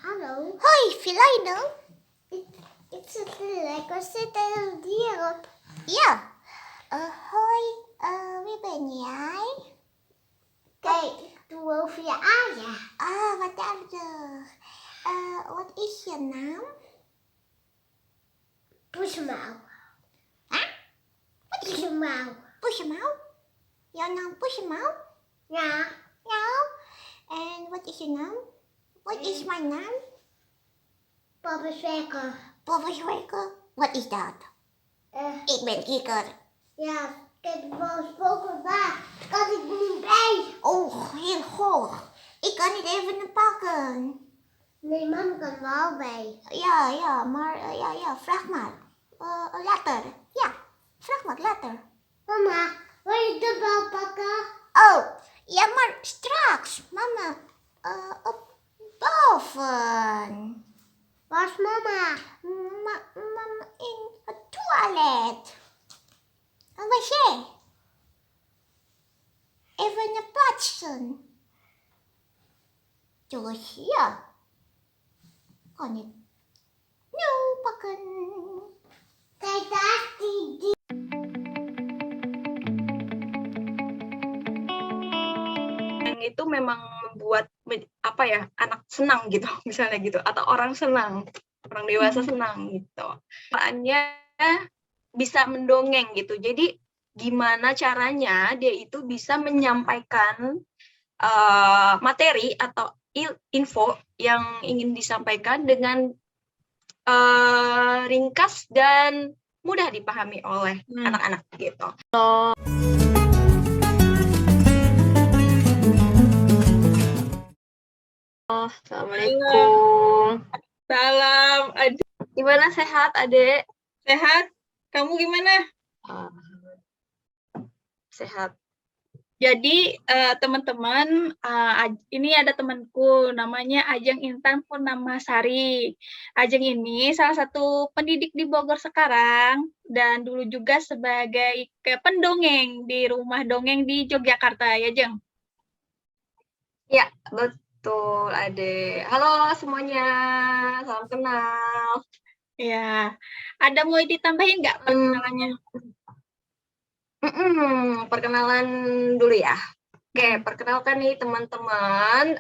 Hallo. Hoi, Filijno. Ik zit lekker zitten hierop. Ja. Hoi, wie ben jij? Kijk, ik doe over je aaien. Ah, wat aardig. Wat is je naam? Poesmouw. Huh? Wat is je Poesmouw. Poesjemouw? Jouw naam Poesjemouw? Ja. Ja. En wat is je naam? Wat is mijn naam? Papa Zwekker. Papa Zwekker. Wat is dat? Ik ben Kikker. Ja, kijk, wel spoken waar. Kan ik niet bij? Oh, heel hoog. Ik kan niet even pakken. Nee, mama kan wel bij. Ja, maar vraag maar. Later. Ja, vraag maar later. Mama, wil je de bal pakken? Oh, ja, maar straks. Mama, op boven. Waar is mama? Mama in het toilet. Een wc. Even naar plaatsen. Dus ja, kan ik nu pakken. Kijk, daar is die. Yang itu memang membuat anak senang gitu misalnya gitu, atau orang senang, orang dewasa senang gitu. Perannya bisa mendongeng gitu. Jadi gimana caranya dia itu bisa menyampaikan materi atau info yang ingin disampaikan dengan ringkas dan mudah dipahami oleh anak-anak gitu. Assalamualaikum. Salam, Adek. Gimana, sehat, Adek? Sehat? Kamu gimana? Sehat. Jadi teman-teman, ini ada temanku namanya Ajeng Intan Purnamasari. Ajeng ini salah satu pendidik di Bogor sekarang dan dulu juga sebagai pendongeng di rumah dongeng di Yogyakarta, ya Jeng? Ya, betul, Ade. Halo semuanya, salam kenal. Ya, ada mau ditambahin nggak perkenalannya? Perkenalan dulu ya. Oke, perkenalkan nih teman-teman,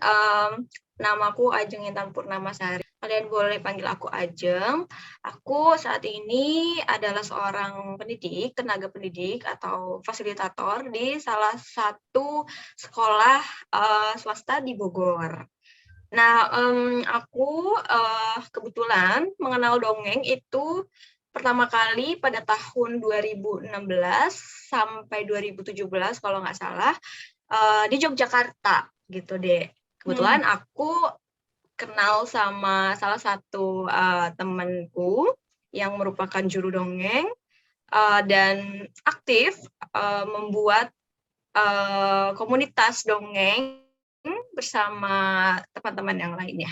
namaku Ajeng Intan Purnamasari. Kalian boleh panggil aku Ajeng. Aku saat ini adalah seorang pendidik, tenaga pendidik atau fasilitator di salah satu sekolah swasta di Bogor. Nah, aku kebetulan mengenal dongeng itu pertama kali pada tahun 2016 sampai 2017 kalau nggak salah di Yogyakarta gitu deh. Kebetulan aku kenal sama salah satu temanku yang merupakan juru dongeng dan aktif membuat komunitas dongeng bersama teman-teman yang lainnya.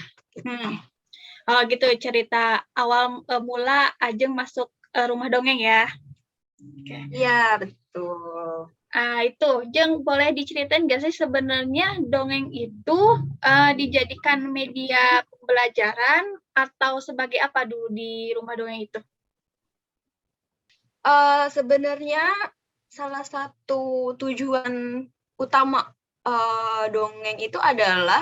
Oh gitu, cerita awal mula Ajeng masuk rumah dongeng ya? Iya, betul. Itu, Jeng, boleh diceritain nggak sih sebenarnya dongeng itu dijadikan media pembelajaran atau sebagai apa dulu di rumah dongeng itu? Sebenarnya salah satu tujuan utama dongeng itu adalah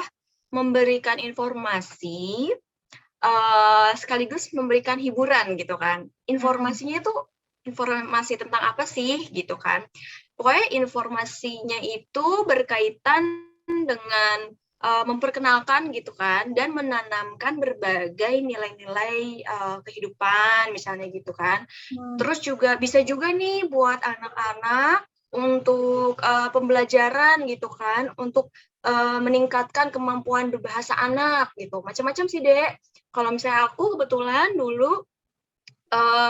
memberikan informasi sekaligus memberikan hiburan gitu kan. Informasinya tuh informasi tentang apa sih gitu kan. Pokoknya informasinya itu berkaitan dengan memperkenalkan gitu kan dan menanamkan berbagai nilai-nilai kehidupan misalnya gitu kan. Terus juga bisa juga nih buat anak-anak untuk pembelajaran gitu kan, untuk meningkatkan kemampuan berbahasa anak gitu. Macam-macam sih, Dek. Kalau misalnya aku kebetulan dulu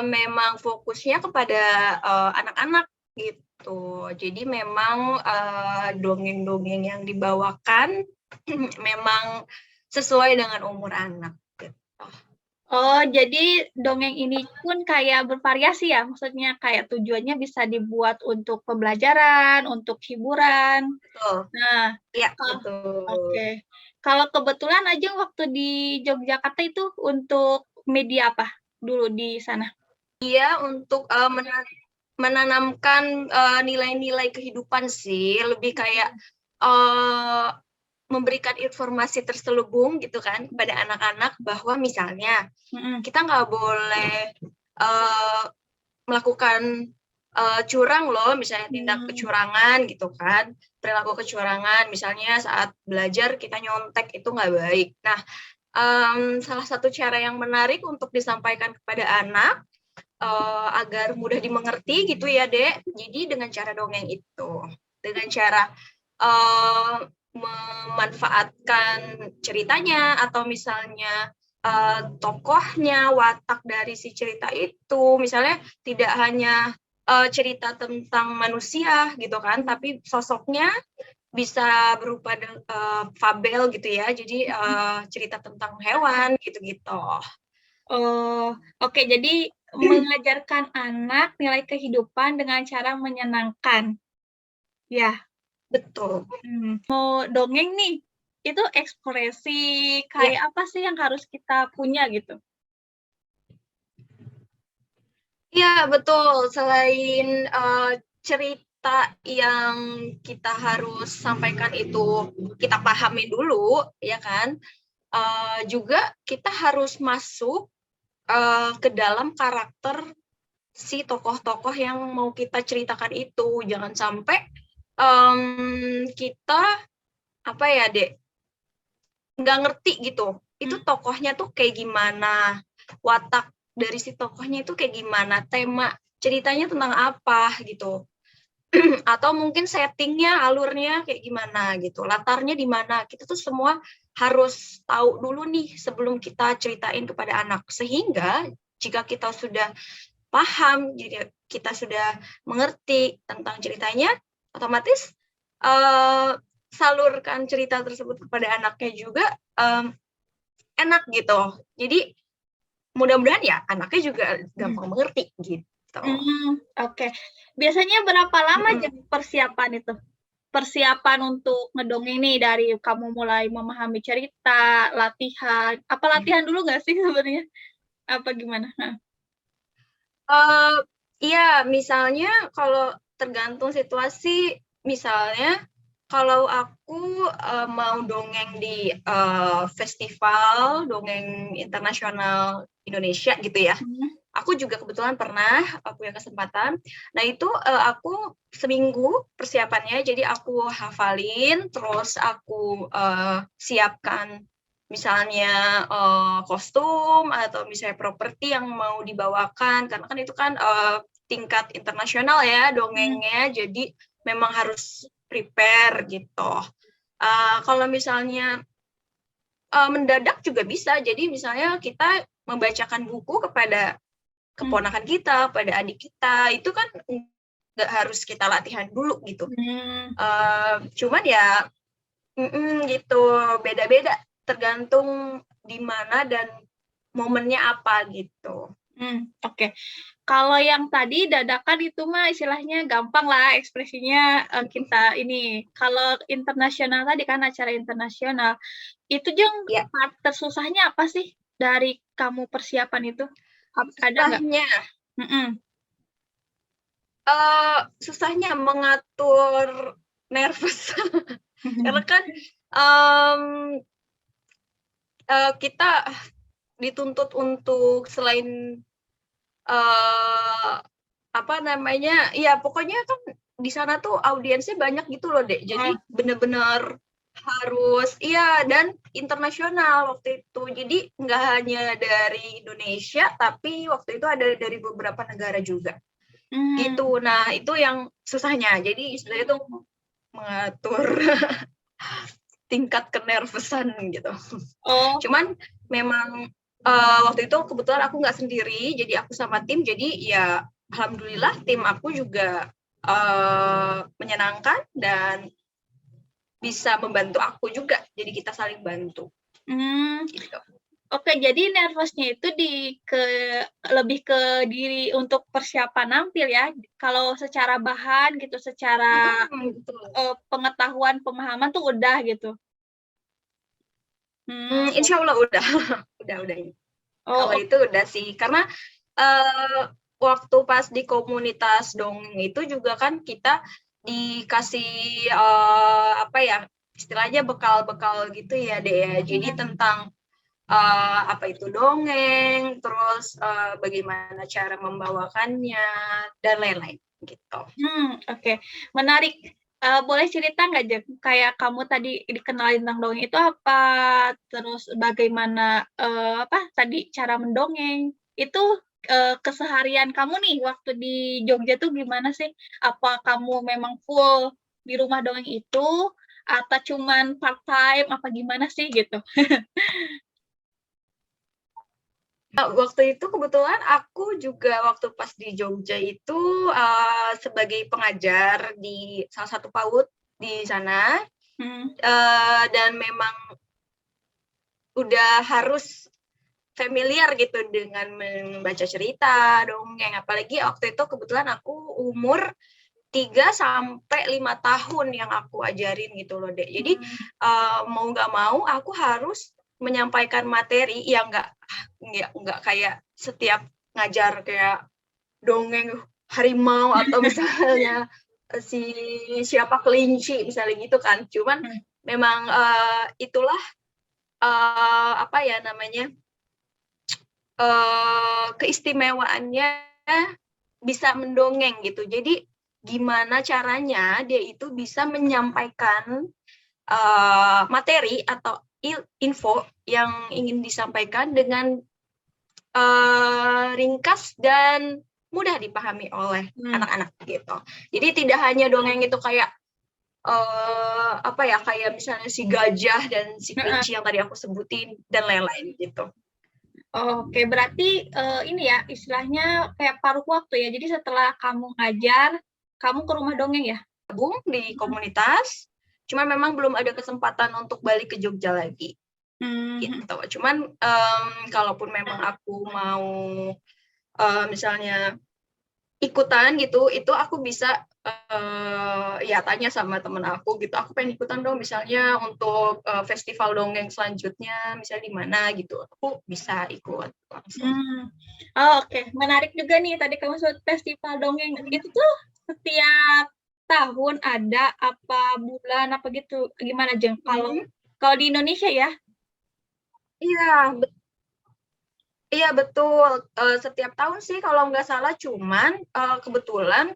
memang fokusnya kepada anak-anak gitu. Jadi memang dongeng-dongeng yang dibawakan memang sesuai dengan umur anak. Oh, jadi dongeng ini pun kayak bervariasi ya? Maksudnya kayak tujuannya bisa dibuat untuk pembelajaran, untuk hiburan. Betul. Nah, Iya, betul. Oke. Kalau kebetulan Ajeng waktu di Yogyakarta itu untuk media apa dulu di sana? Iya, untuk menanamkan nilai-nilai kehidupan sih, lebih kayak memberikan informasi terselubung gitu kan kepada anak-anak bahwa misalnya kita nggak boleh melakukan curang loh, misalnya tindak kecurangan gitu kan, perilaku kecurangan, misalnya saat belajar kita nyontek itu nggak baik. Nah, salah satu cara yang menarik untuk disampaikan kepada anak agar mudah dimengerti gitu ya, Dek. Jadi dengan cara dongeng itu, dengan cara memanfaatkan ceritanya atau misalnya tokohnya, watak dari si cerita itu, misalnya tidak hanya cerita tentang manusia gitu kan, tapi sosoknya bisa berupa fabel gitu ya, jadi cerita tentang hewan gitu-gitu. Oh, oke. Jadi mengajarkan anak nilai kehidupan dengan cara menyenangkan. Ya. Betul. Mau dongeng nih, itu ekspresi kayak apa sih yang harus kita punya gitu? Iya, betul. Selain cerita yang kita harus sampaikan itu kita pahami dulu, ya kan? Juga kita harus masuk ke dalam karakter si tokoh-tokoh yang mau kita ceritakan itu. Jangan sampai kita apa ya, Dek, nggak ngerti gitu. Itu tokohnya tuh kayak gimana, watak dari si tokohnya itu kayak gimana, tema ceritanya tentang apa gitu. Atau mungkin settingnya, alurnya kayak gimana gitu, latarnya di mana. Kita tuh semua harus tahu dulu nih sebelum kita ceritain kepada anak. Sehingga jika kita sudah paham, jika kita sudah mengerti tentang ceritanya, otomatis salurkan cerita tersebut kepada anaknya juga enak gitu. Jadi mudah-mudahan ya anaknya juga gampang mengerti gitu. Oke. Biasanya berapa lama persiapan itu? Persiapan untuk ngedongeng nih dari kamu mulai memahami cerita, latihan. Apa latihan dulu nggak sih sebenarnya? Apa gimana? Iya, misalnya kalau tergantung situasi, misalnya kalau aku mau dongeng di festival dongeng internasional Indonesia gitu ya. Aku juga kebetulan pernah punya kesempatan. Nah itu aku seminggu persiapannya, jadi aku hafalin, terus aku siapkan misalnya kostum atau misalnya properti yang mau dibawakan, karena kan itu kan tingkat internasional ya dongengnya, jadi memang harus prepare gitu. Kalau misalnya mendadak juga bisa, jadi misalnya kita membacakan buku kepada keponakan kita, pada adik kita, itu kan nggak harus kita latihan dulu gitu. Cuman ya gitu, beda-beda, tergantung di mana dan momennya apa gitu. Oke. Kalau yang tadi dadakan itu mah istilahnya gampang lah ekspresinya kita ini. Kalau internasional tadi kan acara internasional, itu Jeng part tersusahnya apa sih dari kamu persiapan itu? Ada nggak? Susahnya mengatur nervous karena kan kita dituntut untuk selain apa namanya, ya pokoknya kan di sana tuh audiensnya banyak gitu loh, Dek. Jadi bener-bener harus, iya, dan internasional waktu itu. Jadi nggak hanya dari Indonesia, tapi waktu itu ada dari beberapa negara juga. Gitu. Nah, itu yang susahnya. Jadi istilahnya itu mengatur tingkat kenervesan gitu. Cuman memang waktu itu kebetulan aku nggak sendiri, jadi aku sama tim. Jadi ya alhamdulillah tim aku juga menyenangkan dan bisa membantu aku juga. Jadi kita saling bantu. Gitu. Oke, jadi nervousnya itu lebih ke diri untuk persiapan nampil ya. Kalau secara bahan gitu, secara pengetahuan, pemahaman tuh udah gitu. Insya Allah udah, udah. Oh, Kalau itu udah sih, karena waktu pas di komunitas dongeng itu juga kan kita dikasih apa ya, istilahnya bekal-bekal gitu ya deh ya. Jadi tentang apa itu dongeng, terus bagaimana cara membawakannya dan lain-lain gitu. oke. Menarik. Boleh cerita nggak, Jeng? Kayak kamu tadi dikenalin tentang dongeng itu apa? Terus bagaimana tadi cara mendongeng? Itu keseharian kamu nih waktu di Jogja tuh gimana sih? Apa kamu memang full di rumah dongeng itu atau cuman part time apa gimana sih gitu? Waktu itu kebetulan aku juga waktu pas di Jogja itu sebagai pengajar di salah satu PAUD di sana, dan memang udah harus familiar gitu dengan membaca cerita, dongeng. Apalagi waktu itu kebetulan aku umur 3 sampai 5 tahun yang aku ajarin gitu loh, Dek. Jadi mau nggak mau aku harus menyampaikan materi yang nggak kayak setiap ngajar kayak dongeng harimau atau misalnya si siapa kelinci misalnya gitu kan. Cuman memang itulah apa ya namanya, keistimewaannya bisa mendongeng gitu. Jadi gimana caranya dia itu bisa menyampaikan materi atau info yang ingin disampaikan dengan ringkas dan mudah dipahami oleh anak-anak gitu. Jadi tidak hanya dongeng itu kayak apa ya, kayak misalnya si gajah dan si kelinci yang tadi aku sebutin dan lain-lain gitu. Oke, berarti ini ya istilahnya kayak paruh waktu ya. Jadi setelah kamu ngajar, kamu ke rumah dongeng ya? Gabung di komunitas, cuma memang belum ada kesempatan untuk balik ke Jogja lagi. Gitu. Cuman kalaupun memang aku mau misalnya ikutan gitu, itu aku bisa ya tanya sama temen aku gitu, aku pengen ikutan dong misalnya untuk festival dongeng selanjutnya misalnya di mana gitu, aku bisa ikut langsung. Oke. Menarik juga nih tadi kamu sebut festival dongeng. Itu tuh setiap tahun ada apa bulan apa gitu, gimana Jeng? Kalau di Indonesia ya? Iya betul, setiap tahun sih kalau nggak salah, cuman kebetulan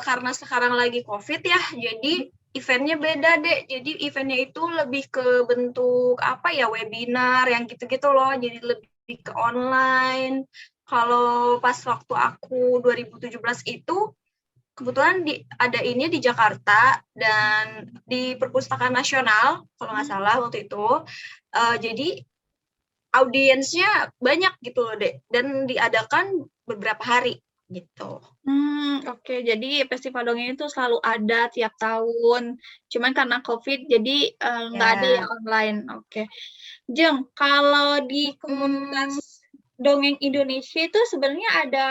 karena sekarang lagi COVID ya, jadi eventnya beda deh. Jadi eventnya itu lebih ke bentuk apa ya, webinar yang gitu-gitu loh, jadi lebih ke online. Kalau pas waktu aku 2017 itu kebetulan ada ini di Jakarta dan di Perpustakaan Nasional kalau nggak salah waktu itu. Jadi audiensnya banyak gitu loh, Dek, dan diadakan beberapa hari gitu. Oke. Jadi festival dongeng itu selalu ada tiap tahun. Cuman karena COVID jadi nggak ada ya online. Oke. Jeng, kalau di komunitas dongeng Indonesia itu sebenarnya ada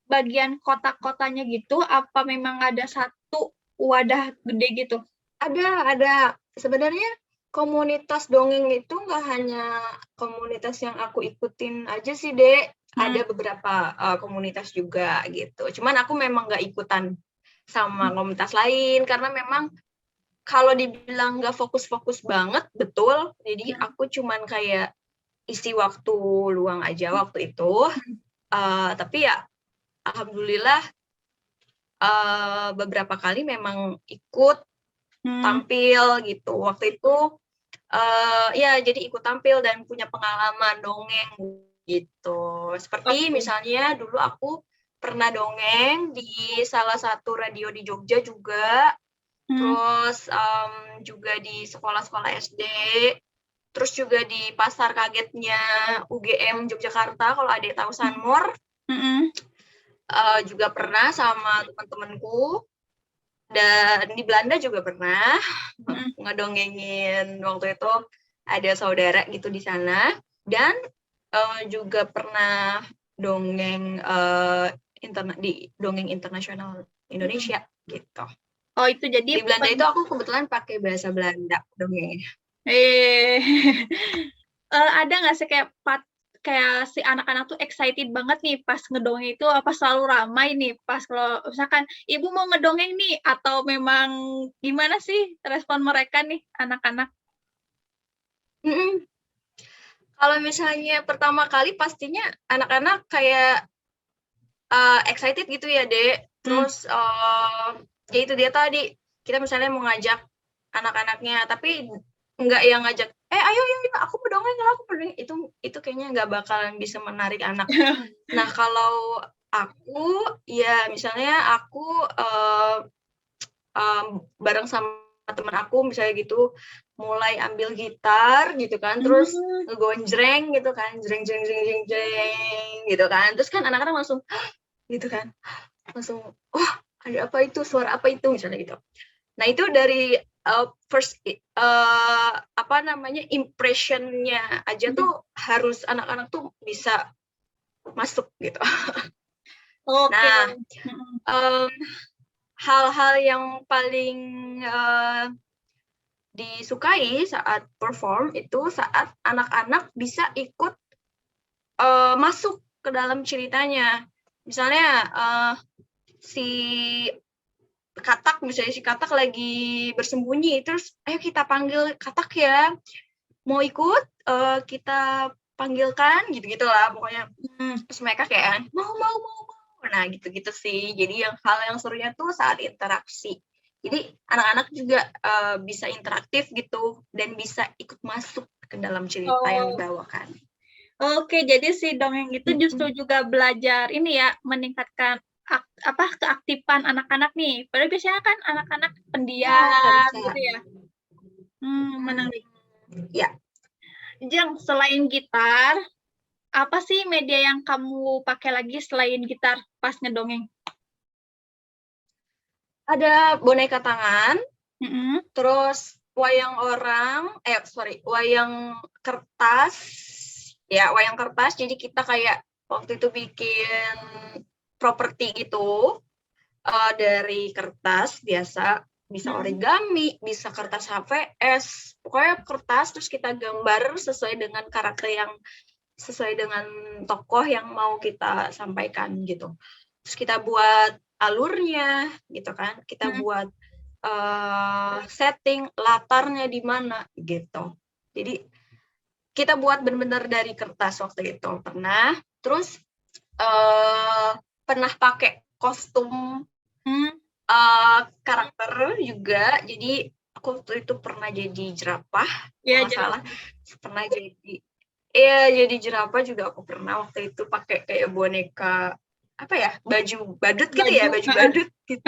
bagian kotak-kotanya gitu, apa memang ada satu wadah gede gitu? Ada. Sebenarnya komunitas dongeng itu nggak hanya komunitas yang aku ikutin aja sih, Dek. Ada beberapa komunitas juga gitu. Cuman aku memang nggak ikutan sama komunitas lain karena memang kalau dibilang nggak fokus-fokus banget, betul. Jadi aku cuman kayak isi waktu luang aja waktu itu. Tapi ya alhamdulillah beberapa kali memang ikut tampil gitu. Waktu itu ya jadi ikut tampil dan punya pengalaman dongeng gitu. Seperti misalnya dulu aku pernah dongeng di salah satu radio di Jogja juga. Terus juga di sekolah-sekolah SD. Terus juga di pasar kagetnya UGM Yogyakarta, kalau ada tahu Sanmor. Juga pernah sama teman-temanku. Dan di Belanda juga pernah ngedongengin, waktu itu ada saudara gitu di sana. Dan juga pernah dongeng di dongeng internasional Indonesia gitu. Oh, itu jadi di Belanda itu aku kebetulan pakai bahasa Belanda dongengnya. Eh, ada nggak sih kayak si anak-anak tuh excited banget nih pas ngedongeng itu apa selalu ramai nih pas kalau misalkan ibu mau ngedongeng nih atau memang gimana sih respon mereka nih anak-anak? Mm-mm. Kalau misalnya pertama kali pastinya anak-anak kayak excited gitu ya, Dek. Hmm. Terus ya itu dia tadi, kita misalnya mau ngajak anak-anaknya, tapi nggak yang ngajak, ayo, aku pedongeng, aku pedongeng. Itu kayaknya nggak bakalan bisa menarik anak. Nah, kalau aku, ya misalnya aku bareng sama teman aku misalnya gitu, mulai ambil gitar gitu kan, terus ngegonjreng gitu kan, jreng jreng jreng jreng jreng gitu kan, terus kan anak-anak langsung gitu kan, langsung ada apa itu, suara apa itu misalnya gitu. Nah itu dari first apa namanya impressionnya aja tuh harus anak-anak tuh bisa masuk gitu. Oke. Nah hal-hal yang paling disukai saat perform itu saat anak-anak bisa ikut masuk ke dalam ceritanya. Misalnya si Katak lagi bersembunyi, terus ayo kita panggil Katak ya, mau ikut, kita panggilkan, gitu-gitulah pokoknya. Terus mereka kayak mau. Nah gitu-gitu sih. Jadi hal yang serunya tuh saat interaksi. Jadi anak-anak juga bisa interaktif gitu dan bisa ikut masuk ke dalam cerita yang dibawakan. Oke, jadi si dongeng itu justru juga belajar ini ya, meningkatkan keaktifan anak-anak nih. Padahal biasanya kan anak-anak pendiam gitu ya. Menarik. Ya. Jeng, selain gitar, apa sih media yang kamu pakai lagi selain gitar pas ngedongeng? Ada boneka tangan, terus wayang kertas. Ya, wayang kertas. Jadi kita kayak waktu itu bikin properti gitu dari kertas biasa, bisa origami, bisa kertas HVS, pokoknya kertas, terus kita gambar sesuai dengan karakter yang sesuai dengan tokoh yang mau kita sampaikan gitu. Terus kita buat alurnya gitu kan, kita buat setting latarnya di mana gitu. Jadi kita buat benar-benar dari kertas waktu itu pernah. Terus pernah pakai kostum karakter juga. Jadi aku waktu itu pernah jadi jerapah, kalau salah. Pernah jadi jerapah juga aku pernah waktu itu pakai kayak boneka apa ya, baju badut gitu ya, baju badut gitu.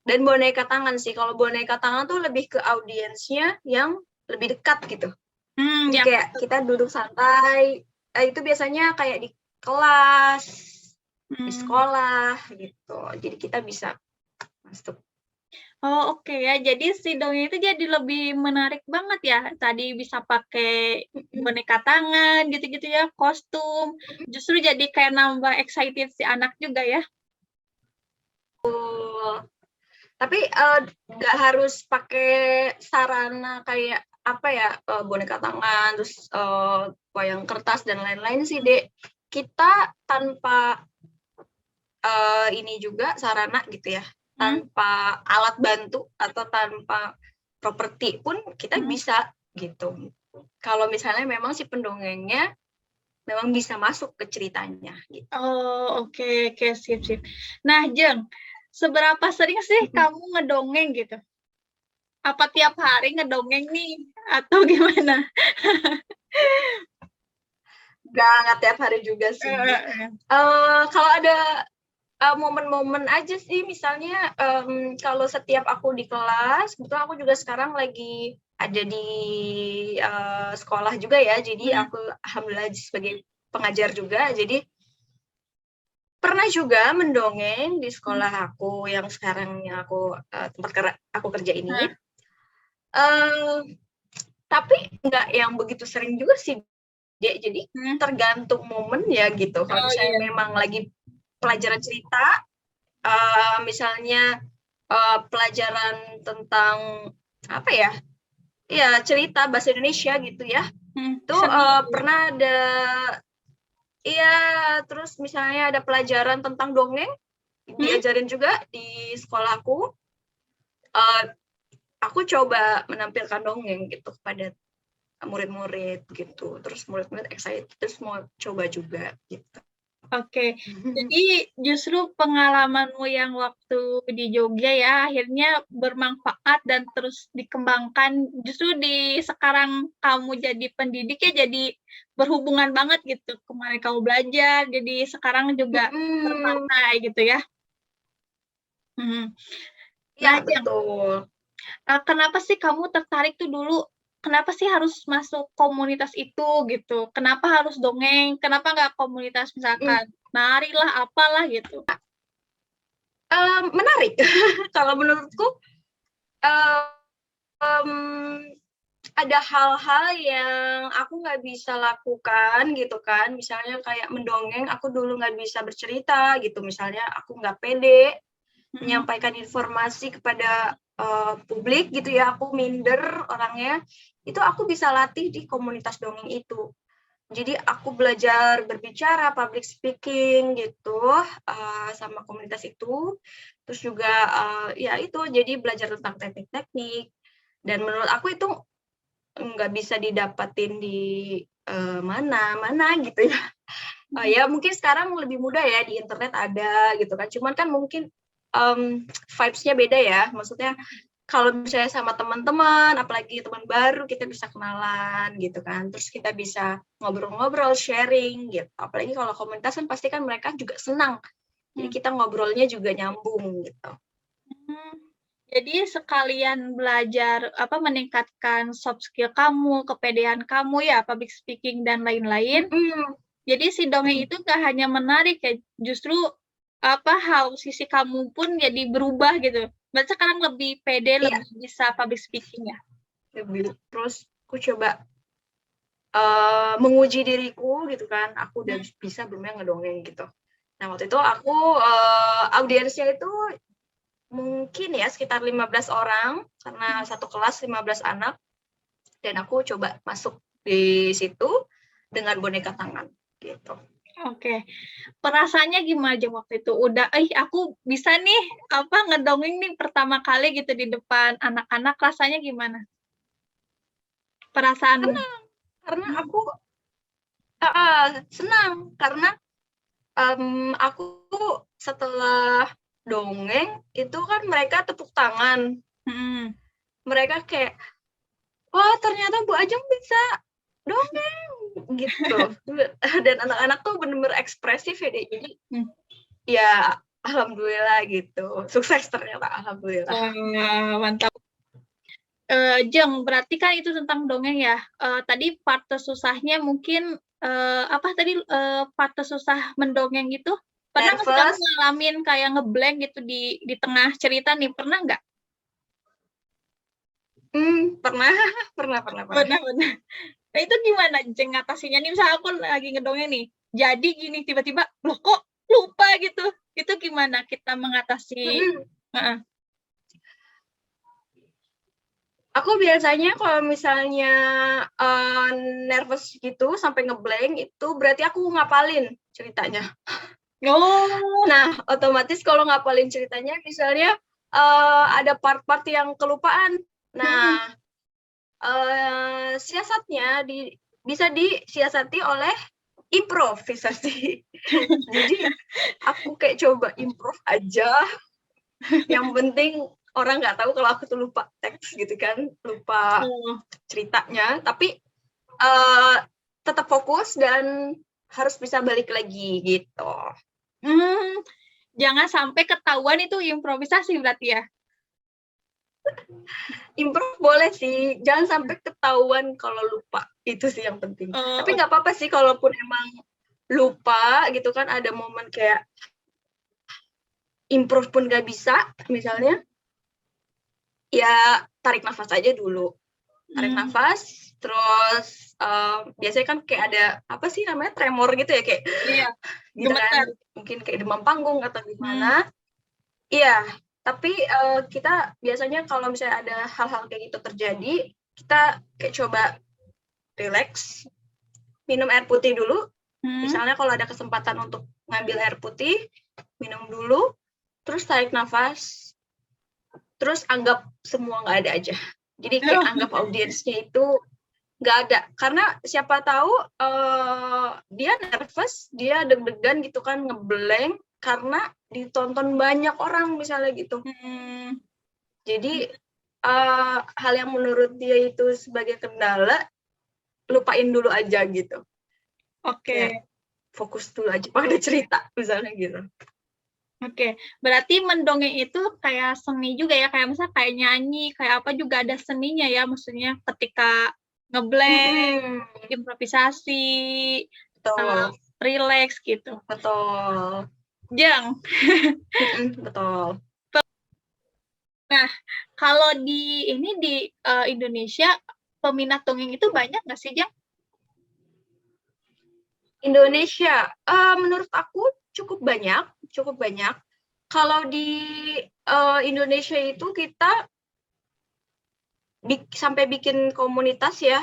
Dan boneka tangan sih. Kalau boneka tangan tuh lebih ke audiensnya yang lebih dekat gitu. Jadi kayak kita duduk santai. Itu biasanya kayak di kelas, di sekolah gitu. Jadi kita bisa masuk. Oh, oke ya. Jadi si dongeng itu jadi lebih menarik banget ya. Tadi bisa pakai boneka tangan gitu-gitu ya, kostum. Justru jadi kayak nambah excited si anak juga ya. Tapi nggak harus pakai sarana kayak apa ya, boneka tangan, terus wayang kertas dan lain-lain sih, Dek. Kita tanpa ini juga sarana gitu ya, tanpa alat bantu atau tanpa properti pun kita bisa gitu. Kalau misalnya memang si pendongengnya memang bisa masuk ke ceritanya gitu. Oh, oke, sip. Nah, Jeng, seberapa sering sih kamu ngedongeng gitu? Apa tiap hari ngedongeng nih atau gimana? Nggak tiap hari juga sih. Kalau ada momen-momen aja sih, misalnya kalau setiap aku di kelas, kebetulan aku juga sekarang lagi ada di sekolah juga ya, jadi aku alhamdulillah sebagai pengajar juga, jadi pernah juga mendongeng di sekolah aku yang sekarang yang aku tempat aku kerja ini. Tapi nggak yang begitu sering juga sih, jadi tergantung momen ya gitu. Kalau misalnya memang lagi pelajaran cerita, misalnya pelajaran tentang apa ya? Ya, cerita bahasa Indonesia gitu ya. Itu Seru. pernah ada, iya, terus misalnya ada pelajaran tentang dongeng, diajarin juga di sekolahku. Aku coba menampilkan dongeng gitu kepada murid-murid gitu. Terus murid-murid excited, terus mau coba juga gitu. Oke, jadi justru pengalamanmu yang waktu di Jogja ya akhirnya bermanfaat dan terus dikembangkan justru di sekarang kamu jadi pendidik ya jadi berhubungan banget gitu. Kemarin kamu belajar, jadi sekarang juga terpakai gitu ya. Mhm. Nah, Iya, Jeng, betul. kenapa sih kamu tertarik tuh dulu? Kenapa sih harus masuk komunitas itu gitu? Kenapa harus dongeng? Kenapa nggak komunitas misalkan nari lah, apalah gitu? Menarik. Kalau menurutku, em, ada hal-hal yang aku nggak bisa lakukan gitu kan. Misalnya kayak mendongeng, aku dulu nggak bisa bercerita gitu. Misalnya aku nggak pede menyampaikan informasi kepada publik gitu ya, aku minder orangnya. Itu aku bisa latih di komunitas dongeng itu. Jadi aku belajar berbicara, public speaking gitu, sama komunitas itu. Terus juga ya itu, jadi belajar tentang teknik-teknik. Dan menurut aku itu nggak bisa didapatin di mana-mana gitu ya. Ya mungkin sekarang lebih mudah ya, di internet ada gitu kan. Cuman kan mungkin vibes-nya beda ya. Maksudnya kalau misalnya sama teman-teman, apalagi teman baru, kita bisa kenalan gitu kan. Terus kita bisa ngobrol-ngobrol, sharing gitu. Apalagi kalau komunitas kan pasti kan mereka juga senang. Jadi kita ngobrolnya juga nyambung gitu. Jadi sekalian belajar meningkatkan soft skill kamu, kepedean kamu ya, public speaking dan lain-lain. Jadi si dongeng itu gak hanya menarik ya, justru hal sisi kamu pun jadi berubah gitu. Berarti sekarang lebih pede, Iya. lebih bisa public speaking ya. Terus aku coba menguji diriku gitu kan, aku udah bisa belum ya ngedongeng gitu. Nah waktu itu aku audiensnya itu mungkin ya sekitar 15 orang, karena satu kelas 15 anak, dan aku coba masuk di situ dengan boneka tangan gitu. Oke. Perasaannya gimana aja waktu itu? Udah, aku bisa nih ngedongeng nih pertama kali gitu di depan anak-anak, rasanya gimana? Perasaanmu? Karena aku senang, karena aku setelah dongeng itu kan mereka tepuk tangan. Mereka kayak, wah ternyata Bu Ajeng bisa dongeng gitu. Dan anak-anak tuh bener-bener ekspresif ya deh. Jadi ya alhamdulillah gitu. Sukses ternyata, alhamdulillah. Wah, mantap. Jeng, berarti kan itu tentang dongeng ya. Tadi part tersusahnya mungkin part tersusah mendongeng itu pernah nggak sih kamu Nervous. ngalamin kayak ngeblank gitu di tengah cerita nih? Pernah nggak? Pernah. Pernah. Nah itu gimana Jeng ngatasinya nih? Misalnya aku lagi ngedongeng nih, jadi gini tiba-tiba, loh kok lupa gitu? Itu gimana kita mengatasi? Aku biasanya kalau misalnya nervous gitu sampai ngeblank, itu berarti aku ngapalin ceritanya. Oh. Nah, otomatis kalau ngapalin ceritanya, misalnya ada part-part yang kelupaan. Nah, siasatnya bisa disiasati oleh improvisasi. Jadi aku kayak coba improv aja. Yang penting orang nggak tahu kalau aku tuh lupa teks gitu kan, lupa ceritanya. Tapi tetap fokus dan harus bisa balik lagi gitu. Jangan sampai ketahuan itu improvisasi berarti ya? Improv boleh sih, jangan sampai ketahuan kalau lupa, itu sih yang penting. Tapi nggak apa-apa sih kalaupun emang lupa gitu kan, ada momen kayak improv pun nggak bisa misalnya, ya tarik nafas aja dulu. Tarik nafas, terus biasanya kan kayak ada apa sih namanya, tremor gitu ya, kayak gitu kan, mungkin kayak demam panggung atau gimana. Iya, Tapi kita biasanya kalau misalnya ada hal-hal kayak gitu terjadi, kita kayak coba relax, minum air putih dulu. Misalnya kalau ada kesempatan untuk ngambil air putih, minum dulu, terus tarik nafas, terus anggap semua nggak ada aja. Jadi kayak anggap audiensnya itu nggak ada. Karena siapa tahu dia nervous, dia deg-degan gitu kan, ngeblank, karena ditonton banyak orang misalnya gitu. Jadi hal yang menurut dia itu sebagai kendala, lupain dulu aja gitu. Oke. Fokus dulu aja pada cerita misalnya gitu. Oke, berarti mendongeng itu kayak seni juga ya, kayak misalnya kayak nyanyi, kayak apa juga ada seninya ya, maksudnya ketika ngeblank, improvisasi, Betul. relax gitu. Betul. Jeng. Betul. Nah, kalau di Indonesia peminat dongeng itu banyak nggak sih, Jeng? Indonesia, menurut aku cukup banyak. Kalau di Indonesia itu kita sampai bikin komunitas ya,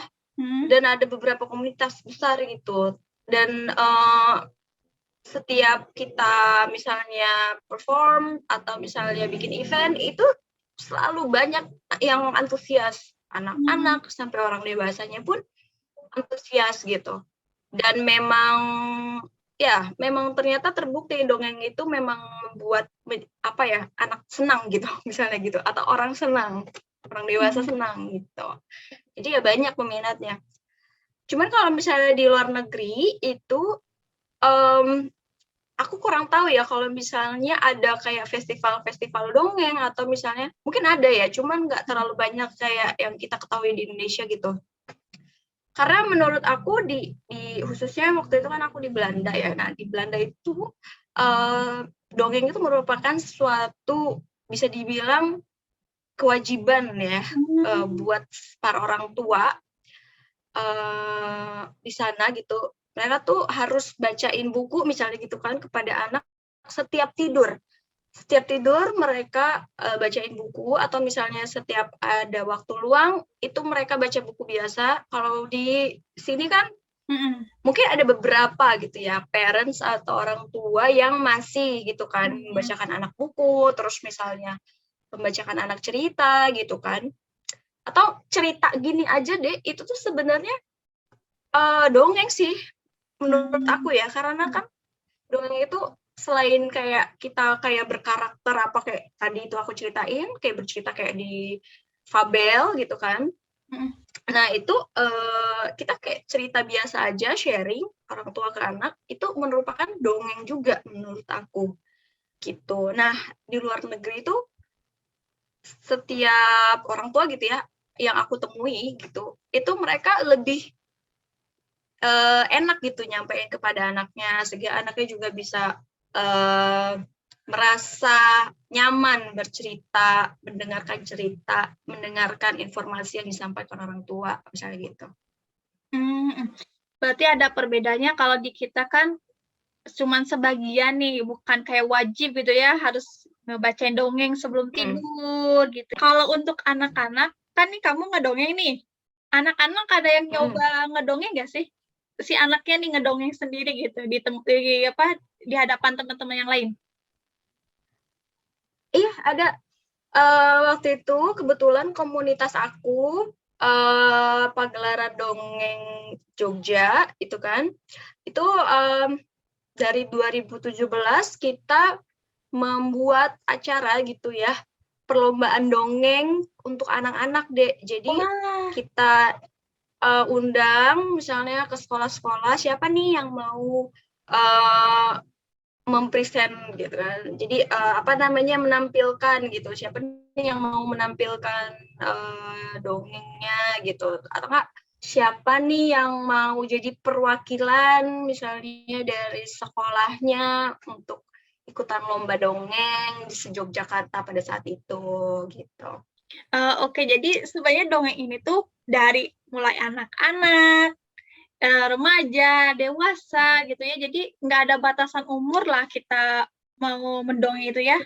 dan ada beberapa komunitas besar gitu. Dan setiap kita misalnya perform atau misalnya bikin event, itu selalu banyak yang antusias. Anak-anak sampai orang dewasanya pun antusias gitu. Dan memang ternyata terbukti dongeng itu memang membuat anak senang gitu misalnya gitu, atau orang senang, orang dewasa senang gitu. Jadi ya banyak peminatnya. Cuman kalau misalnya di luar negeri itu aku kurang tahu ya kalau misalnya ada kayak festival dongeng, atau misalnya mungkin ada ya, cuman nggak terlalu banyak kayak yang kita ketahui di Indonesia gitu. Karena menurut aku khususnya waktu itu kan aku di Belanda ya. Nah, di Belanda itu dongeng itu merupakan suatu, bisa dibilang kewajiban ya, buat para orang tua di sana gitu. Mereka tuh harus bacain buku misalnya gitu kan kepada anak setiap tidur. Setiap tidur mereka bacain buku, atau misalnya setiap ada waktu luang itu mereka baca buku biasa. Kalau di sini kan mungkin ada beberapa gitu ya, parents atau orang tua yang masih gitu kan membacakan anak buku, terus misalnya membacakan anak cerita gitu kan. Atau cerita gini aja deh, itu tuh sebenarnya dongeng sih menurut aku ya, karena kan dongeng itu selain kayak kita kayak berkarakter apa kayak tadi itu aku ceritain, kayak bercerita kayak di fabel gitu kan. Nah itu kita kayak cerita biasa aja, sharing orang tua ke anak, itu merupakan dongeng juga menurut aku gitu. Nah di luar negeri itu setiap orang tua gitu ya yang aku temui gitu, itu mereka lebih enak gitu nyampein kepada anaknya, sehingga anaknya juga bisa merasa nyaman bercerita, mendengarkan informasi yang disampaikan orang tua, misalnya gitu. Berarti ada perbedaannya, kalau di kita kan cuman sebagian nih, bukan kayak wajib gitu ya, harus ngebacain dongeng sebelum tidur gitu. Kalau untuk anak-anak, kan nih kamu ngedongeng nih, anak-anak ada yang nyoba ngedongeng nggak sih? Si anaknya nih ngedongeng sendiri gitu di hadapan teman-teman yang lain. Iya ada. Waktu itu kebetulan komunitas aku pagelaran dongeng Jogja itu kan, itu dari 2017 kita membuat acara gitu ya, perlombaan dongeng untuk anak-anak deh. Jadi kita undang misalnya ke sekolah-sekolah, siapa nih yang mau mempresent gitu kan. Jadi menampilkan gitu, siapa nih yang mau menampilkan dongengnya gitu, atau enggak siapa nih yang mau jadi perwakilan misalnya dari sekolahnya untuk ikutan lomba dongeng di Yogyakarta pada saat itu gitu. Oke, jadi sebenarnya dongeng ini tuh dari mulai anak-anak, remaja, dewasa gitu ya. Jadi nggak ada batasan umur lah kita mau mendongeng itu ya.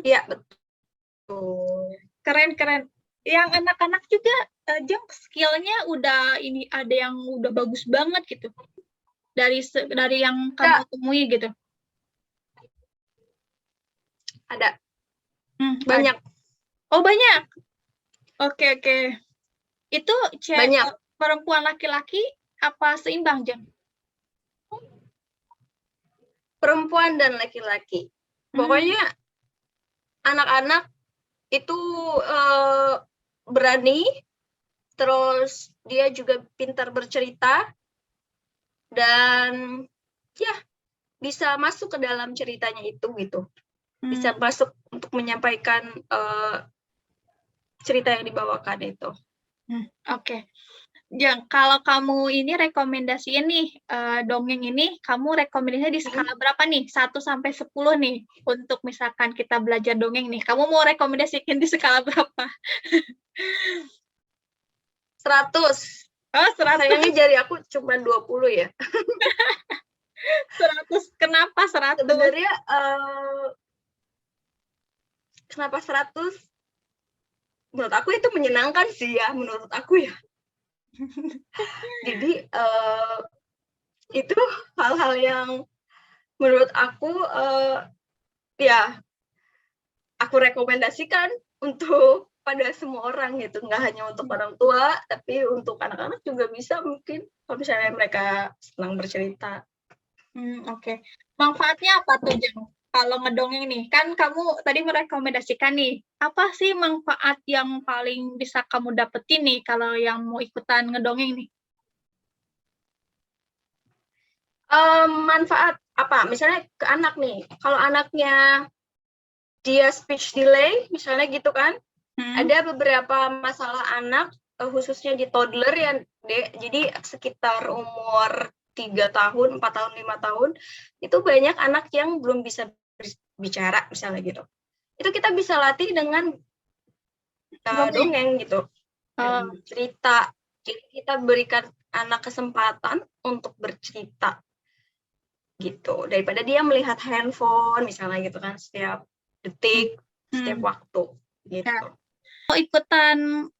Iya, betul. Keren. Yang anak-anak juga, Jeng, skillnya udah ini ada yang udah bagus banget gitu. Dari yang kamu temui gitu. Ada Ada. banyak. Oh, banyak. Oke. Itu Banyak. perempuan laki-laki apa seimbang, Jeng? Perempuan dan laki-laki. Pokoknya anak-anak itu berani, terus dia juga pintar bercerita, dan ya bisa masuk ke dalam ceritanya itu gitu. Bisa masuk untuk menyampaikan cerita yang dibawakan itu. Oke. Jeng, kalau kamu ini rekomendasiin nih dongeng ini, kamu rekomendasinya di skala berapa nih? 1 sampai 10 nih untuk misalkan kita belajar dongeng nih. Kamu mau rekomendasikan di skala berapa? 100. Oh, 100. Sayangnya jari aku cuma 20 ya. 100. Kenapa 100? Sebenarnya kenapa 100? Menurut aku itu menyenangkan sih ya, menurut aku ya. Jadi itu hal-hal yang menurut aku ya aku rekomendasikan untuk pada semua orang gitu, nggak hanya untuk orang tua, tapi untuk anak-anak juga bisa mungkin kalau misalnya mereka senang bercerita. Oke. Manfaatnya apa tuh, Jeng? Kalau ngedongeng nih, kan kamu tadi merekomendasikan nih, apa sih manfaat yang paling bisa kamu dapetin nih kalau yang mau ikutan ngedongeng nih? Manfaat apa? Misalnya ke anak nih, kalau anaknya dia speech delay, misalnya gitu kan, ada beberapa masalah anak, khususnya di toddler ya, jadi sekitar umur 3 tahun, 4 tahun, 5 tahun, itu banyak anak yang belum bisa bicara, misalnya gitu. Itu kita bisa latih dengan dongeng gitu, cerita. Jadi kita berikan anak kesempatan untuk bercerita gitu, daripada dia melihat handphone misalnya gitu kan setiap detik, setiap waktu gitu. Mau ikutan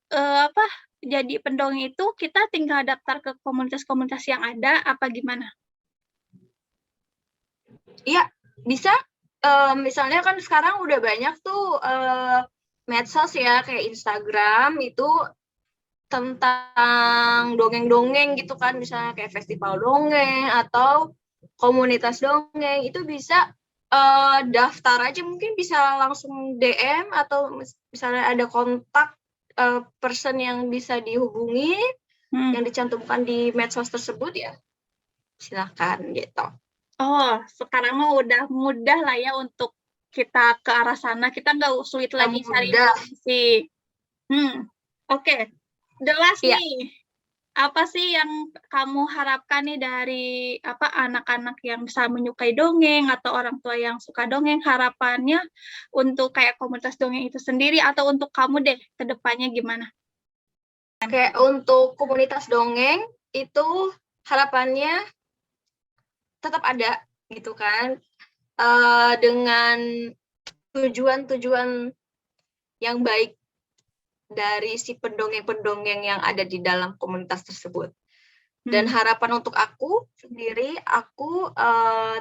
jadi pendongeng itu kita tinggal daftar ke komunitas-komunitas yang ada apa gimana? Iya, bisa. Misalnya kan sekarang udah banyak tuh medsos ya, kayak Instagram itu tentang dongeng-dongeng gitu kan, misalnya kayak festival dongeng atau komunitas dongeng, itu bisa daftar aja, mungkin bisa langsung DM atau misalnya ada kontak person yang bisa dihubungi yang dicantumkan di medsos tersebut, ya silakan gitu. Oh, sekarang mah udah mudah lah ya untuk kita ke arah sana. Kita nggak sulit lagi cari informasi. Oke. The last nih. Apa sih yang kamu harapkan nih dari anak-anak yang bisa menyukai dongeng atau orang tua yang suka dongeng, harapannya untuk kayak komunitas dongeng itu sendiri atau untuk kamu deh ke depannya gimana? Kayak untuk komunitas dongeng itu harapannya tetap ada gitu kan, dengan tujuan-tujuan yang baik dari si pendongeng-pendongeng yang ada di dalam komunitas tersebut. Dan harapan untuk aku sendiri, aku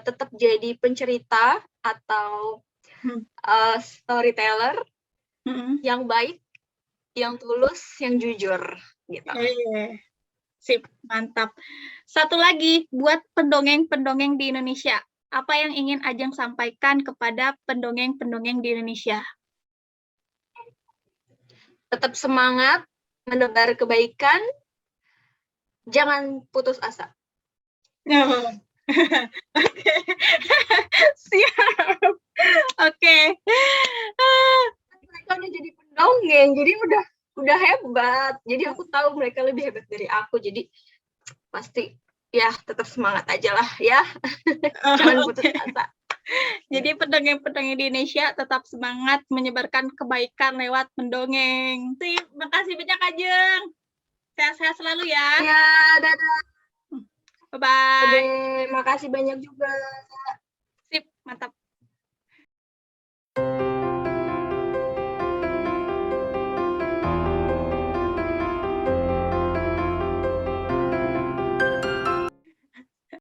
tetap jadi pencerita atau storyteller yang baik, yang tulus, yang jujur gitu. Sip, mantap. Satu lagi, buat pendongeng-pendongeng di Indonesia, apa yang ingin Ajeng sampaikan kepada pendongeng-pendongeng di Indonesia? Tetap semangat, menebar kebaikan, jangan putus asa. Oke. Siap. Oke. Mereka udah jadi pendongeng, jadi udah hebat. Jadi aku tahu mereka lebih hebat dari aku. Jadi pasti ya tetap semangat aja lah ya. Jangan putus asa. Jadi pendongeng-pendongeng di Indonesia tetap semangat menyebarkan kebaikan lewat mendongeng. Sip, makasih banyak Ajeng. Sehat-sehat selalu ya. Ya, dadah. Bye-bye. Makasih banyak juga. Sip, mantap.